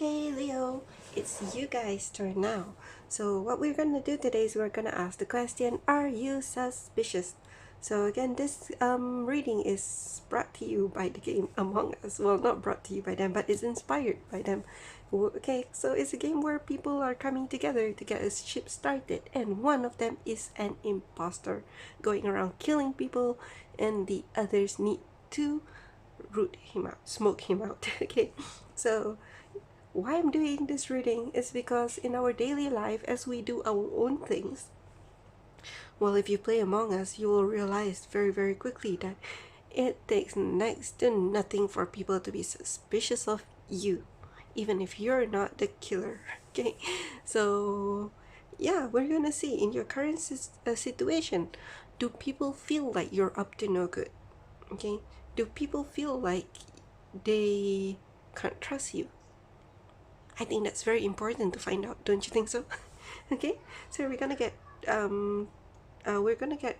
Okay, Leo, it's you guys' turn now. So what we're gonna do today is we're gonna ask the question, are you suspicious? So again, this reading is brought to you by the game Among Us. Well, not brought to you by them, but it's inspired by them. Okay, so it's a game where people are coming together to get a ship started, and one of them is an imposter going around killing people, and the others need to root him out, smoke him out. Okay, so why I'm doing this reading is because in our daily life, as we do our own things, well, if you play Among Us, you will realize very, very quickly that it takes next to nothing for people to be suspicious of you, even if you're not the killer. Okay, so yeah, we're gonna see in your current situation, do people feel like you're up to no good? Okay, do people feel like they can't trust you? I think that's very important to find out, don't you think so? Okay, so we're gonna get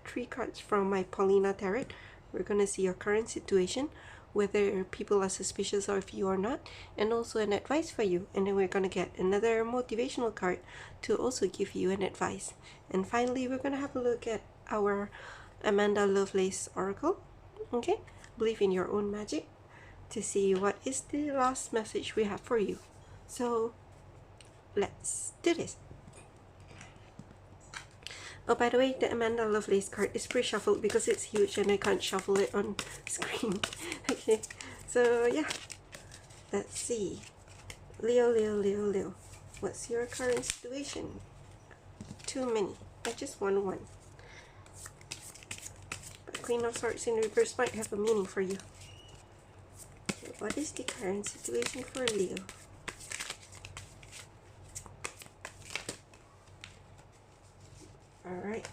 3 cards from my Paulina tarot. We're gonna see your current situation, whether people are suspicious of you or not, and also an advice for you. And then we're gonna get another motivational card to also give you an advice. And finally, we're gonna have a look at our Amanda Lovelace oracle. Okay, believe in your own magic, to see what is the last message we have for you. So let's do this. Oh, by the way, the Amanda Lovelace card is pre-shuffled because it's huge and I can't shuffle it on screen. Okay, so yeah, let's see. Leo, Leo, Leo, Leo. What's your current situation? Too many. I just want one. But Queen of Swords in reverse might have a meaning for you. Okay, what is the current situation for Leo? Alright,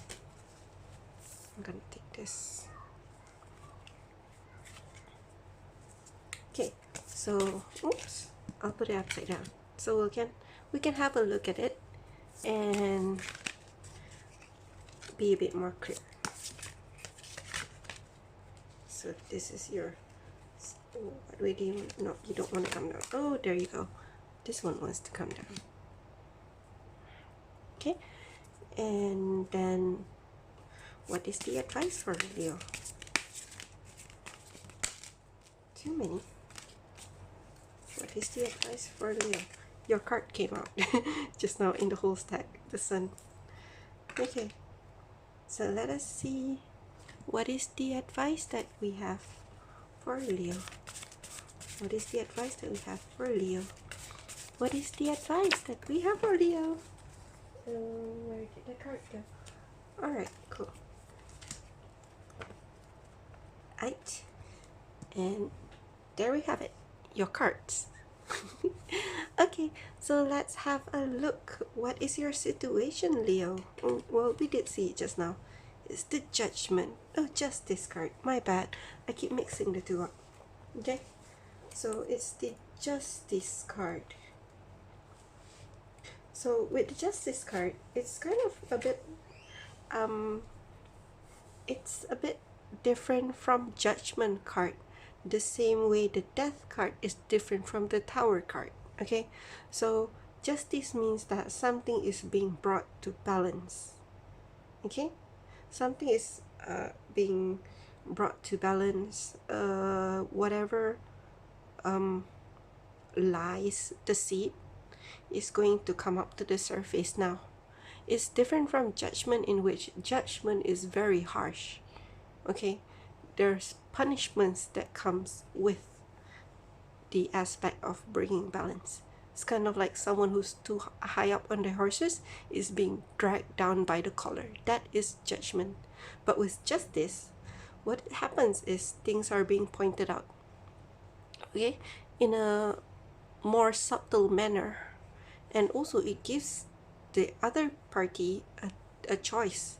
I'm gonna take this. Okay, so oops, I'll put it upside down so we can have a look at it and be a bit more clear. So this is your, what way do you, no, you don't want to come down. Oh, there you go. This one wants to come down. Okay, and then what is the advice for Leo? Too many. What is the advice for Leo? Your card came out just now in the whole stack, the sun. Okay, so let us see what is the advice that we have for Leo. What is the advice that we have for Leo? What is the advice that we have for Leo? Where did the card go? Alright, cool. Right, and there we have it, your cards. Okay, so let's have a look. What is your situation, Leo? Well, we did see it just now. It's the Judgment. Oh, Justice card. My bad. I keep mixing the two up. Okay, so it's the Justice card. So with the Justice card, it's kind of a bit it's a bit different from Judgment card, the same way the Death card is different from the Tower card. Okay, so justice means that something is being brought to balance. Okay, something is being brought to balance. Whatever lies deceit is going to come up to the surface now. It's different from Judgment, in which Judgment is very harsh. Okay, there's punishments that comes with the aspect of bringing balance. It's kind of like someone who's too high up on their horses is being dragged down by the collar. That is Judgment. But with Justice, what happens is things are being pointed out, okay, in a more subtle manner, and also it gives the other party a choice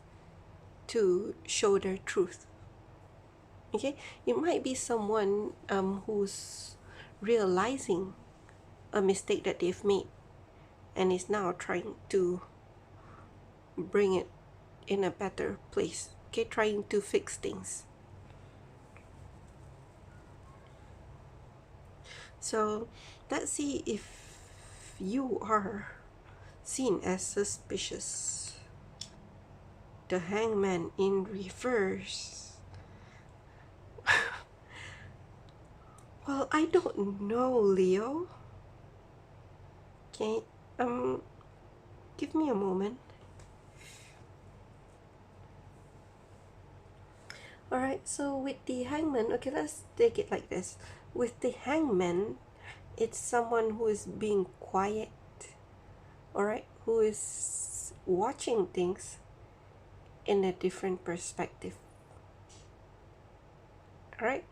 to show their truth. Okay, it might be someone who's realizing a mistake that they've made and is now trying to bring it in a better place. Okay, trying to fix things. So let's see if you are seen as suspicious. The Hangman in reverse. Well, I don't know, Leo. Okay, give me a moment. Alright, so with the Hangman, okay, let's take it like this. With the Hangman, it's someone who is being quiet, alright, who is watching things in a different perspective. Alright,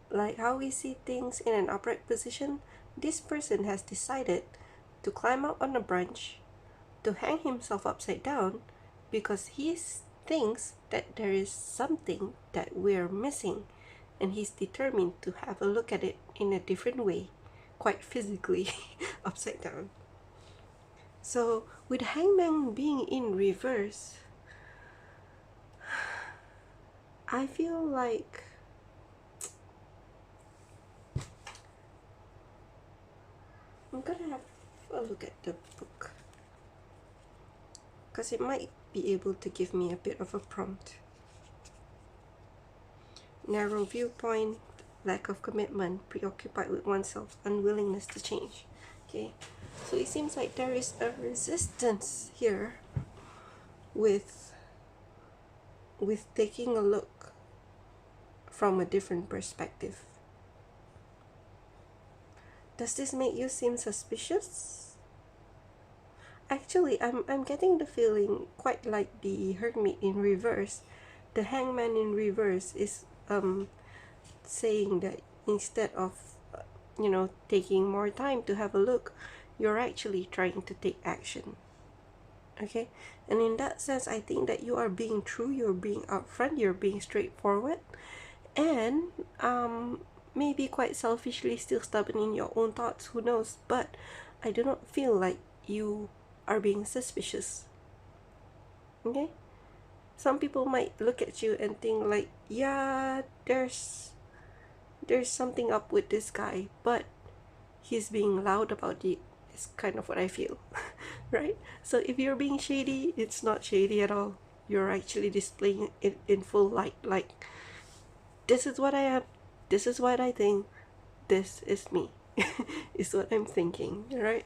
like how we see things in an upright position, this person has decided to climb up on a branch, to hang himself upside down, because he thinks that there is something that we're missing, and he's determined to have a look at it in a different way, quite physically, upside down. So with Hangman being in reverse, I feel like I'm gonna have a look at the book, because it might be able to give me a bit of a prompt. Narrow viewpoint, lack of commitment, preoccupied with oneself, unwillingness to change. Okay, so it seems like there is a resistance here with taking a look from a different perspective. Does this make you seem suspicious? Actually, I'm getting the feeling quite like the Hermit in reverse. The Hangman in reverse is saying that instead of taking more time to have a look, you're actually trying to take action. Okay, and in that sense, I think that you are being true, you're being upfront, you're being straightforward, and maybe quite selfishly still stubborn in your own thoughts, who knows, but I do not feel like you are being suspicious. Okay, some people might look at you and think like, yeah, there's something up with this guy, but he's being loud about it. It's kind of what I feel. Right? So if you're being shady, it's not shady at all. You're actually displaying it in full light, like, this is what I am, this is what I think, this is me. Is what I'm thinking, right?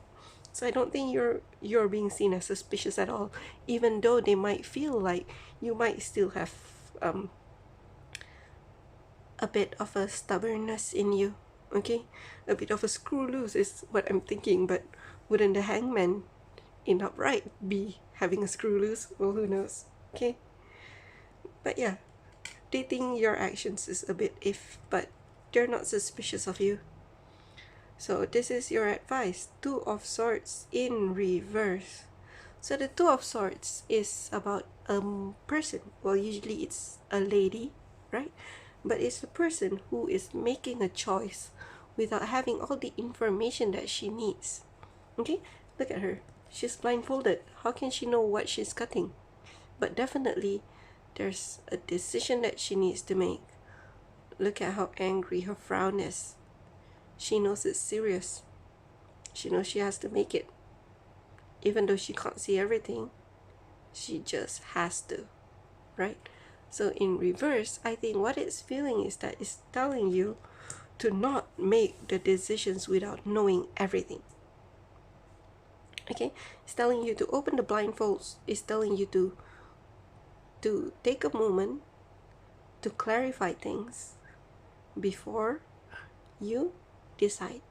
So I don't think you're being seen as suspicious at all, even though they might feel like you might still have a bit of a stubbornness in you. Okay, a bit of a screw loose is what I'm thinking, but wouldn't the Hangman in upright be having a screw loose? Well, who knows? Okay, but yeah, they think your actions is a bit if, but they're not suspicious of you. So this is your advice. Two of Swords in reverse. So the Two of Swords is about a person. Well, usually it's a lady, right? But it's a person who is making a choice without having all the information that she needs. Okay, look at her. She's blindfolded. How can she know what she's cutting? But definitely there's a decision that she needs to make. Look at how angry her frown is. She knows it's serious. She knows she has to make it. Even though she can't see everything, she just has to, right? So in reverse, I think what it's feeling is that it's telling you to not make the decisions without knowing everything. Okay, it's telling you to open the blindfolds. It's telling you to take a moment to clarify things before you decide.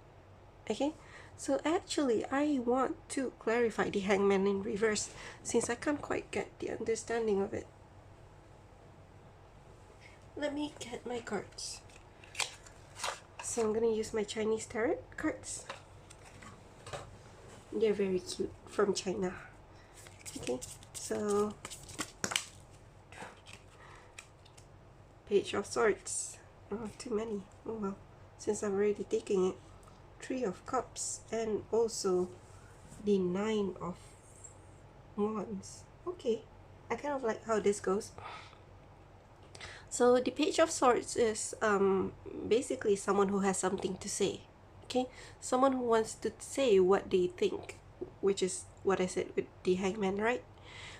Okay, so actually I want to clarify the Hangman in reverse, since I can't quite get the understanding of it. Let me get my cards. So I'm gonna use my Chinese tarot cards. They're very cute, from China. Okay, so Page of Swords. Oh, too many. Oh well, since I'm already taking it. Three of Cups, and also the Nine of Wands. Okay, I kind of like how this goes. So the Page of Swords is basically someone who has something to say. Okay, someone who wants to say what they think, which is what I said with the hangman, right?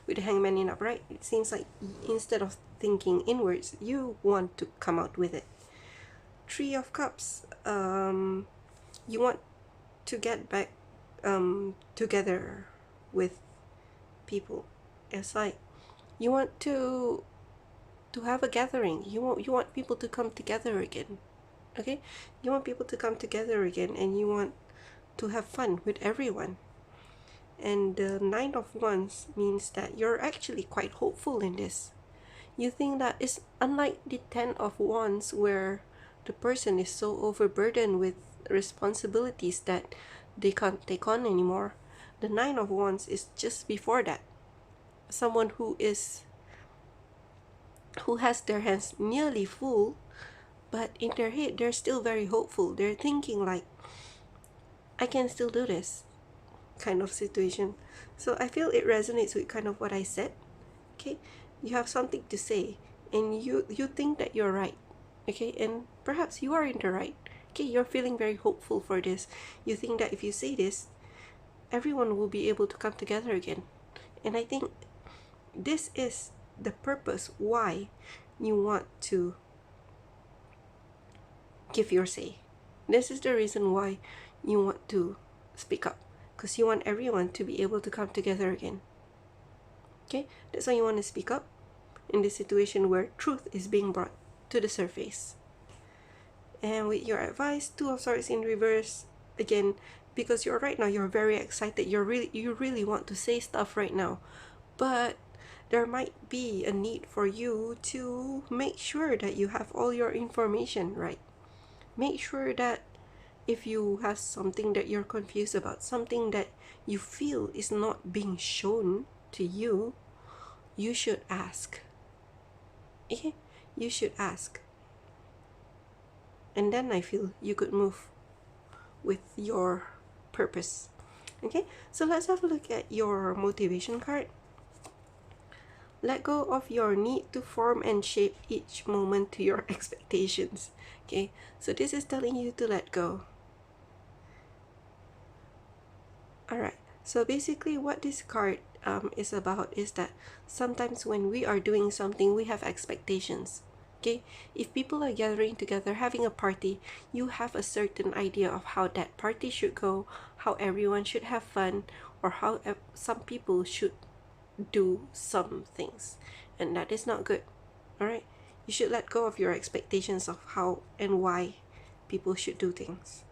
With the hangman in upright, it seems like instead of thinking inwards, you want to come out with it. Three of Cups, you want to get back together with people. It's like you want to have a gathering. You want people to come together again. Okay, you want people to come together again, and you want to have fun with everyone. And the Nine of Wands means that you're actually quite hopeful in this. You think that it's unlike the Ten of Wands, where the person is so overburdened with responsibilities that they can't take on anymore. The Nine of Wands is just before that. Someone who has their hands nearly full, but in their head they're still very hopeful. They're thinking like, I can still do this, kind of situation. So I feel it resonates with kind of what I said. Okay, you have something to say, and you think that you're right. Okay, and perhaps you are in the right. Okay, you're feeling very hopeful for this. You think that if you say this, everyone will be able to come together again. And I think this is the purpose why you want to give your say. This is the reason why you want to speak up, because you want everyone to be able to come together again. Okay, that's why you want to speak up in this situation where truth is being brought to the surface. And with your advice, Two of Swords in reverse, again, because you're right now, you're very excited, you really want to say stuff right now, but there might be a need for you to make sure that you have all your information right. Make sure that if you have something that you're confused about, something that you feel is not being shown to you, you should ask. Okay? You should ask. And then I feel you could move with your purpose. Okay? So let's have a look at your motivation card. Let go of your need to form and shape each moment to your expectations. Okay? So this is telling you to let go. Alright, so basically what this card is about is that sometimes when we are doing something, we have expectations. Okay, if people are gathering together, having a party, you have a certain idea of how that party should go, how everyone should have fun, or how some people should do some things, and that is not good. Alright, you should let go of your expectations of how and why people should do things.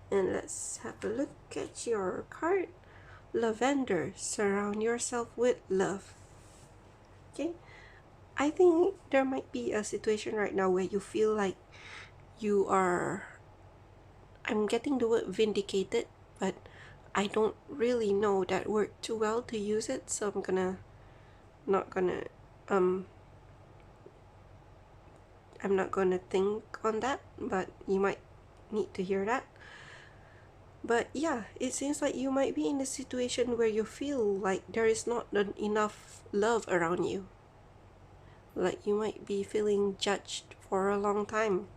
And let's have a look at your card. Lavender, surround yourself with love. Okay, I think there might be a situation right now where you feel like you are, I'm getting the word vindicated, but I don't really know that word too well to use it, so I'm not gonna think on that, but you might need to hear that. But yeah, it seems like you might be in a situation where you feel like there is not enough love around you. Like you might be feeling judged for a long time.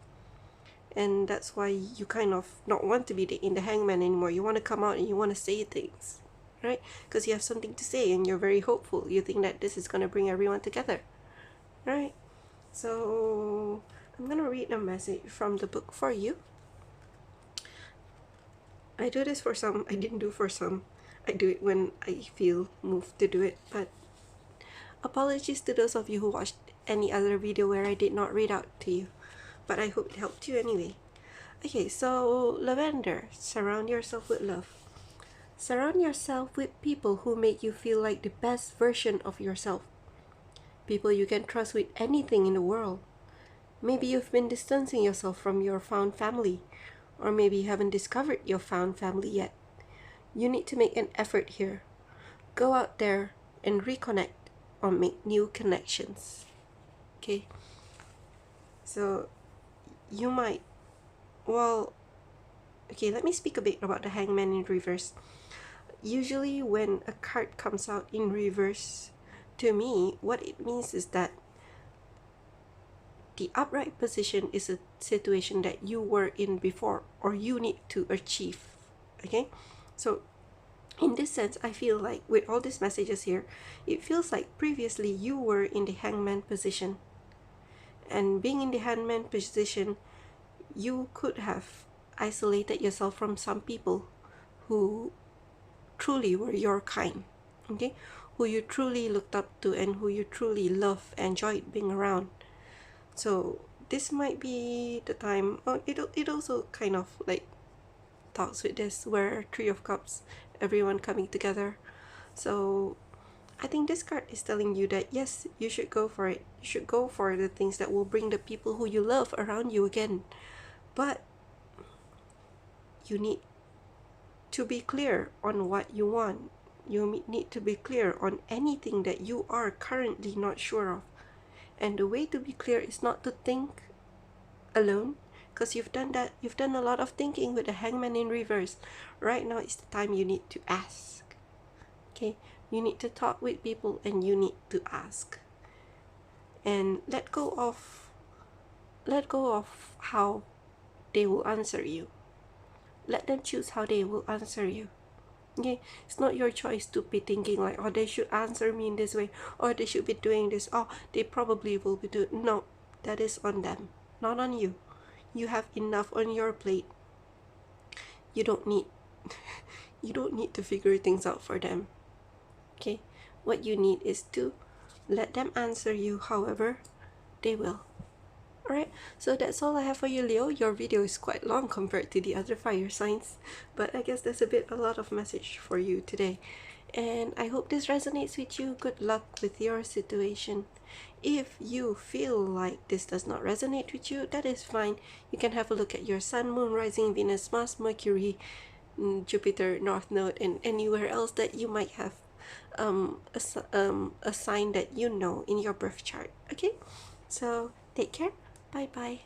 And that's why you kind of not want to be in the hangman anymore. You want to come out and you want to say things, right? Because you have something to say and you're very hopeful. You think that this is going to bring everyone together, right? So I'm going to read a message from the book for you. I do this for some, I didn't do for some. I do it when I feel moved to do it. But apologies to those of you who watched any other video where I did not read out to you. But I hope it helped you anyway. Okay, so Lavender, surround yourself with love. Surround yourself with people who make you feel like the best version of yourself. People you can trust with anything in the world. Maybe you've been distancing yourself from your found family, or maybe you haven't discovered your found family yet. You need to make an effort here. Go out there and reconnect or make new connections. Okay? So, you might, well, okay, let me speak a bit about the Hangman in reverse. Usually when a card comes out in reverse, to me, what it means is that the upright position is a situation that you were in before or you need to achieve. Okay, so in this sense, I feel like with all these messages here, it feels like previously you were in the hangman position. And being in the hangman position, you could have isolated yourself from some people who truly were your kind, okay? Who you truly looked up to and who you truly loved, enjoyed being around. So this might be the time. Oh, it also kind of like talks with this where Three of Cups, everyone coming together. So I think this card is telling you that yes, you should go for it. You should go for the things that will bring the people who you love around you again. But you need to be clear on what you want. You need to be clear on anything that you are currently not sure of. And the way to be clear is not to think alone, because you've done that. You've done a lot of thinking with the hangman in reverse. Right now is the time you need to ask. Okay, you need to talk with people and you need to ask. And let go of how they will answer you. Let them choose how they will answer you. Okay, it's not your choice to be thinking like, oh, they should answer me in this way, or they should be doing this, oh, they probably will be doing. No, that is on them, not on you. You have enough on your plate. You don't need to figure things out for them. Okay, what you need is to let them answer you however they will. Alright, so that's all I have for you, Leo. Your video is quite long compared to the other fire signs, but I guess there's a lot of message for you today. And I hope this resonates with you. Good luck with your situation. If you feel like this does not resonate with you, that is fine. You can have a look at your Sun, Moon, Rising, Venus, Mars, Mercury, Jupiter, North Node, and anywhere else that you might have a sign that you know in your birth chart. Okay, so take care. Bye bye.